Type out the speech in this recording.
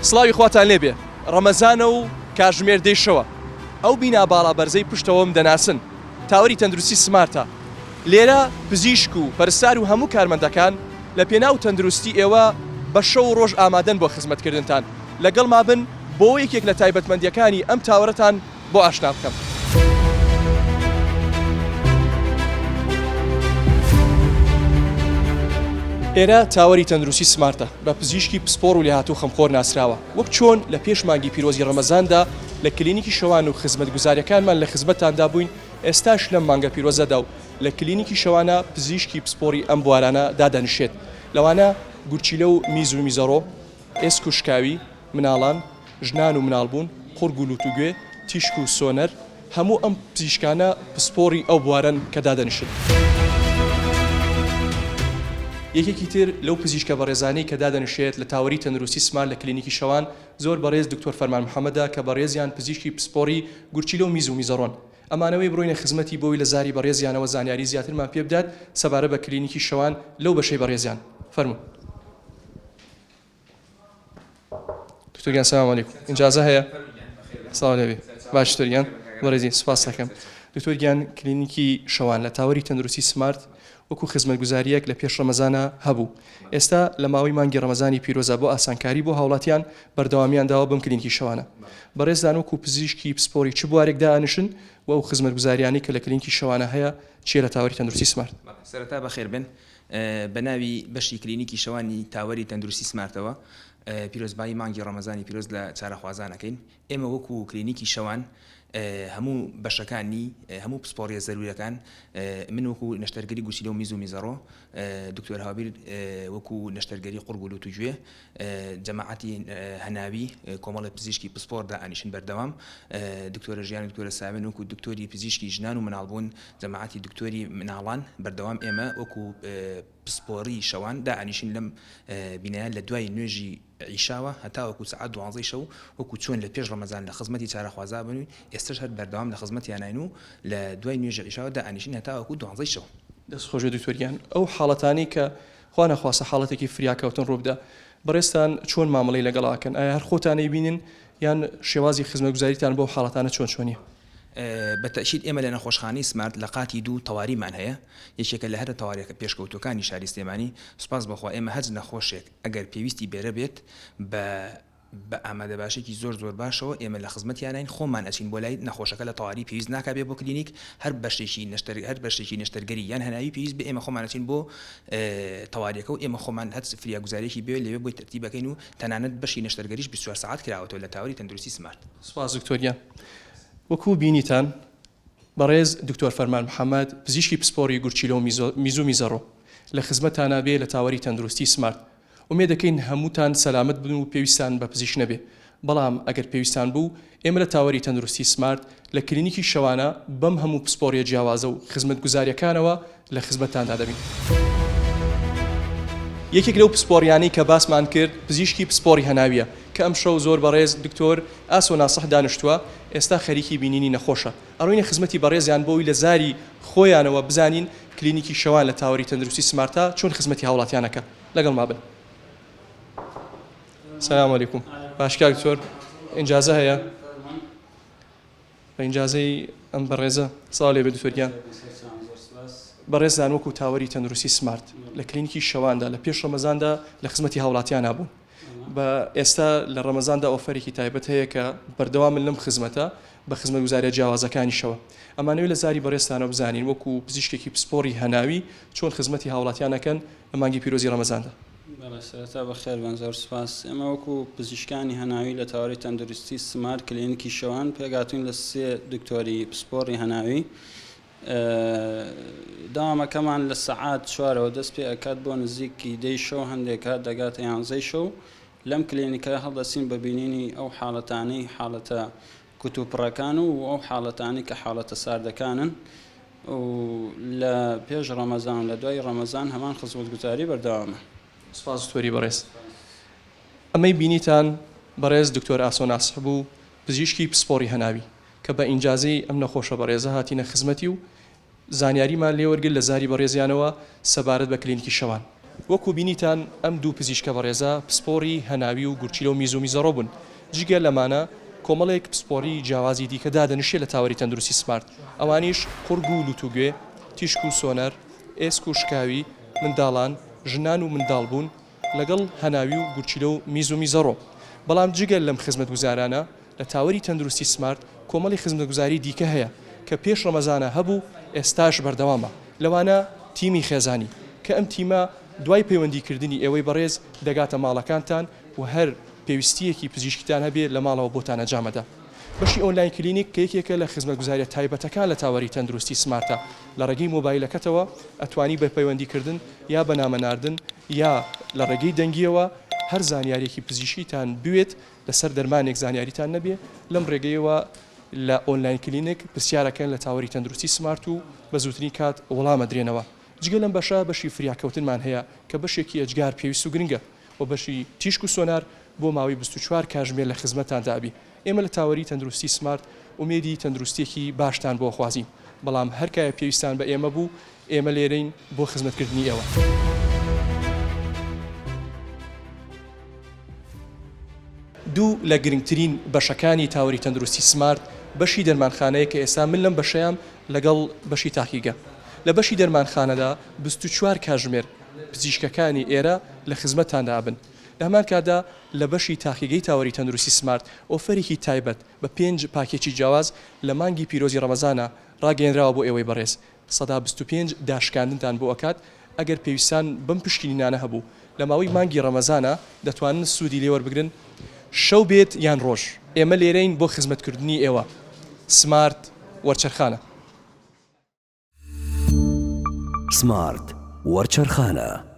سڵاوی خواتان لێبێ ڕەمەزانە و کاتژمێر دەیشەوە ئەو بینا باڵا بەرزەی پشتەوەم دەناسن تاوەری تەندروستی سمارتە لێرە پزیشک و پەرستار و هەموو کارمەندەکان لە پێناو تەندروستی ئێوە بە شەو و ڕۆژ ئامادەن بۆ خزمەتکردنتان لەگەڵ مابن بۆ یەکێک لە تایبەتمەندیەکانی ئەم تاوەرەتان بۆ ئاشنا بکەم. ئێرە تاوەری تەندروستی سمارتە بە پزیشکی پسپۆڕ و لێهاتوو خەمخۆر ناسراوە وەک چۆن لە پێش مانگی پیرۆزی ڕەمەزاندا لە کلینیکی شەوان و خزمەتگوزاریەکانمان لە خزمەتتاندا بووین ئێستاش لەم مانگە پیرۆزەدا و لە کلینیکی شەوانە پزیشکی پسپۆڕی ئەم بوارانە دادەنشێت لەوانە گورچیلە و میز و میزەڕۆ ئێسک و شکاوی مناڵان ژنان و مناڵبوون قورگ و لوتوگوێ تیشک و سۆنەر هەموو ئەم پزیشکانە پسپۆڕی ئەو بوارن کە دادەنشن. یەکێکی تر لەو پزیشکە بەڕێزانەی کە دادەنشێت لە تاوەری تەندروستی سمارت لە کلینیکی شەوان زۆر بەڕێز دکتۆر فەرمان محەممەدە کە بەڕێزیان پزیشکی پسپۆڕی گورچیلە و میز و میزەڕۆن ئەمانەوەی بڕۆینە خزمەتی بۆی لە زاری بەڕێزیانەوە زانیاری زیاترمان پێ بدات سەبارە بە کلینیکی شەوان لەو بەشەی بەڕێزیان فەرموو. دکتۆر سلام علیکم ئیجازە هەیە سڵاو لێبێ باشتر یان بەڕێزی سوپاس دەکەم. دکتۆر گیان کلینیکی شەوان لە تاوەری تەندروستی سمارت وەکو خزمەتگوزاریەک لە پێش ڕەمەزانە هەبوو ئێستا لە ماوەی مانگی ڕەمەزانی پیرۆزە بۆ ئاسانکاری بۆ هاوڵاتیان بەردەوامیان داوە بم کلینیکی شەوانە بەڕێزدان وەکو پزیشکی پسپۆڕی چ بوارێک دانشن و ئەو خزمەتگوزاریانی کە لە کلینیکی شەوانە هەیە چیە لە تاوەری تەندروستی سمارت. سەرەتا بەخێر بن بە ناوی بەشی کلینیکی شەوانی تاوەری تەندروستی سمارتەوە پیرۆزبایی مانگی ڕەمەزانی پیرۆز لە چارەخوازانەکەین ئێمە وەکو کلینیکی شەوان هەموو بەشەکانی هەموو پسپۆڕیە زەروریەکان من وەکو نەشتەرگەری گوشیلە و میز و میزەڕۆ دکتۆر هاویر وەکو نەشتەرگەری قورگ و لوتوگوێ جەماعەتی هەناوی کۆمەڵی پزیشکی پسپۆڕ دائانیشن بەردەوام دکتۆرە ژیان دکتۆرە ساوێن وەکو دکتۆری پزیشکی ژنان و مناڵبوون جەماعەتی دکتۆری مناڵان بەردەوام ئێمە وەکو پسپۆڕی شەوان دائانیشن لەم بینایان لە دوای نوێژی عیشاوە هەتا وەکو سەعات 12 شەو وەکو چۆن لە پێش ڕەمەزان لە خزمەتی چارەخوازا بنوین ئێستش هەر بەردەوام لە خزمەتیانین و لە دوای نوێژی عیشاوە دائانیشن هەتا وەکو 12 شەو. دەستخۆش دکتۆریان ئەو حاڵەتانی کە خوا نەخواسە حاڵەتێکی فریاکەوتن ڕووبدا بەڕێستان چۆن مامەڵەی لەگەڵاکەن ئایا هەر خۆتانەی بینن یان شێوازی خزمەتگوزاریتان بۆ حاڵەتانە چۆنیە؟ بەتەشید ئێمە لە نەخۆشخانەی سمارت لە قاتی دوو تەواریمان هەیە یەکێکە لە هەرە تەواریەکە پێشکەوتوەکانی شاری سلێمانی سوپاس بەخوا ئێمە هەج نەخۆشێک ئەگەر پێویستی بێرە بێت بە ئامادە باشێکی زۆر باشەوە ئێمە لە خزمەتیانین خۆمان ئەچین بۆ لای نەخۆشەکە لە تەواری پێویست ناکابێت بۆ کلینیک هەر بەشێکی نەشتەرگەری یان هەناوی پێویست بە ئێمە خۆمان ئەچین بۆ تەواریەکە و ئێمە خۆمان هەر فریاگوزاریەکی بێت لەوێ بۆی تەرتیبەکەین و تەنانەت بەشی نەشتەرگەریش 24 ساعت کراوەتەوە لە تاوەری تەندروستی سمارت. سوپاس دکتۆریان وەکو بینیتان بەڕێز دکتۆر فەرمان محەممەد پزیشکی پسپۆڕی گورچیلە و میز و میزەڕۆ لە خزمەتانە بێ لە تاوەری تەندروستی سمارت ومێ دەکەین هەمووتان سەلامت بن و پێویستان بە پزیشک نەبێ بەڵام ئەگەر پێویستان بوو ئێمە لە تاوەری تەندروستی سمارت لە کلینیکی شەوانە بەم هەموو پسپۆڕیە جیاوازە و خزمەتگوزاریەکانەوە لە خزمەتتاندا دەبین. یەکێک لەو پسپۆڕیانی کە باسمان کرد پزیشکی پسپۆڕی هەناویە کە ئەم شەو زۆر بەڕێز دکتۆر ئاسۆ ناسەح دانیشتووە ئێستا خەریکی بینینی نەخۆشە ئەڕۆینە خزمەتی بەڕێزیان بۆی لە زاری خۆیانەوە بزانین کلینیکی شەوان لە تاوەری تەندروستی سمارتە چۆن خزمەتی هاوڵاتیانەکە لەگەڵ مابن. سلام علیکم باشکار دکتۆر ئیجازە هەیە بە ئیجازەی ئەم بەڕێزە ساڵ لێبێ دکتۆریان بەڕێزدان وەکو تاوەری تەندروستی سمارت لە کلینیکی شەواندا لە پێش ڕەمەزاندا لە خزمەتی هاوڵاتیان نبوون بە ئێستا لە ڕەمەزاندا ئۆفەرێکی تایبەت هەیە کە بەردەوام لەم خزمەتە بە خزمەتگوزاریە جیاوازەکانی شەوە ئەمانەوەی لە زاری بەڕێستانە بزانین وەکو پزیشکێکی پسپۆڕی هەناوی چۆن خزمەتی هاوڵاتیانەکەن لە مانگی پیرۆزی ڕەمەزاندا. سەرەتا بەخێر بن زۆر سوپاس. ئێمە وەکو پزیشکانی هەناوی لە تاوەری تەندروستی سمارت کلینیکی شەوان پێگاتوین لە سێ دکتۆری پسپۆڕی هەناوی داوامەکەمان لە سەعات 4ەوە دەست پێ ئەکات بۆ نزیکی 10 شەو هەندێک کات دەگاتە 11 شەو لەم کلینیکە هەڵدەسین بە بینینی ئەو حاڵەتانەی حاڵەتە کوتوپڕەکان و ئەو حاڵەتانی کە حاڵەتە ساردەکانن و لە پێش ڕەمەزان لە دوای ڕەمەزان هەمان خزمەتگوزاری بەردەوامە. سپاس دکتۆری بەڕێز. ئەمەی بینیتان بەڕێز دکتۆر ئاسۆ ناسح بوو پزیشکی پسپۆڕی هەناوی کە بە ئینجازەی ئەم نەخۆشە بەڕێزە هاتینە خزمەتی و زانیاریمان لێوەرگرت لە زاری بەڕێزیانەوە سەبارەت بە کلینیکی شەوان وەکو بینیتان ئەم دوو پزیشکە بەڕێزە پسپۆری هەناوی و گورچیلە و میز و میزەڕۆ بوون. جگە لەمانە کۆمەڵێک پسپۆری جیاوازی دیکە دادەنوشێت لە تاوەری تەندروستی سمارت. ئەوانیش قورگ و لوتوگوێ، تیشک و سۆنەر، ئێسک و شکاوی، منداڵان، ژنان و منداڵ بوون لەگەڵ هەناوی و گورچیلە و میز و میزەڕۆ. بەڵام جگە لەم خزمەتگوزارانە لە تاوەری تەندروستی سمارت کۆمەڵی خزمەتگوزاری دیکە هەیە کە پێش ڕەمەزانە هەبوو ئێستاش بەردەوامە. لەوانە تیمی خێزانی کە ئەم تیمە دوای پەیوەندیکردنی ئێوەی بەڕێز دەگاتە ماڵەکانتان و هەر پێویستیەکی پزیشکیتان هەبێت لە ماڵەوە بۆتانە جامەدا. بەشی ئۆنلاین کلینیک کە یەکێکە لە خزمەتگوزاریە تایبەتەکان لە تاوەری تەندروستی سمارتە. لە ڕێگەی مۆبایلەکەتەوە ئەتوانی بە پەیوەندیکردن یا بەنامەناردن یا لە ڕێگەی دەنگیەوە هەر زانیارێکی پزیشکیتان بوێت لەسەر دەرمانێک زانیاریتان نەبێ لەم ڕێگەیەوە لە ئۆنلاین کلینیک پرسیارەکەن لە تاوەری تەندروستی سمارت و بە زووترین کات وەڵامە درێنەوە. جگە لەم بەشە بەشی فریاکەوتنمان هەیە کە بەشێکی ئەجگار پێویست و گرنگە و بەشی تیشک و سۆنار بۆ ماوەی 24 کاتژمێر لە خزمەتاندابی. ئێمە لە تاوەری تەندروستی سمارت ئومێدی تەندروستێکی باشتان بۆ خوازیم، بەڵام هەرکایە پێویستان بە ئێمە بوو ئێمە لێرەین بۆ خزمەتکردنی ئێوە. دوو لە گرنگترین بەشەکانی تاوەری تەندروستی سمارت بەشی دەرمانخانەیە کە ئێستا من لەم بەشەیەم لەگەڵ بەشی تاقیگە. لە بەشی دەرمانخانەدا 24 کاتژمێر پزیشکەکانی ئێرە لە خزمەتتاندا بن. لە هەمان کاتدا لە بەشی تاقیگەی تاوەری تەندروستی سمارت ئۆفەرێکی تایبەت بە 5 پاکێکی جیاواز لە مانگی پیرۆزی ڕەمەزانە ڕاگەیەنراوە بۆ ئێوەی بەڕێز. 125 داشکاندنتان بۆ ئەکات ئەگەر پێویستان بەم پشتینانە هەبوو لە ماوەی مانگی ڕەمەزانە دەتوانن سوودی لێوەربگرن شەو بێت یان ڕۆژ. ئێمە لێرەین بۆ خزمەتکردنی ئێوە. سمارت وەرچەرخانە. سمارت وەرچەرخانە.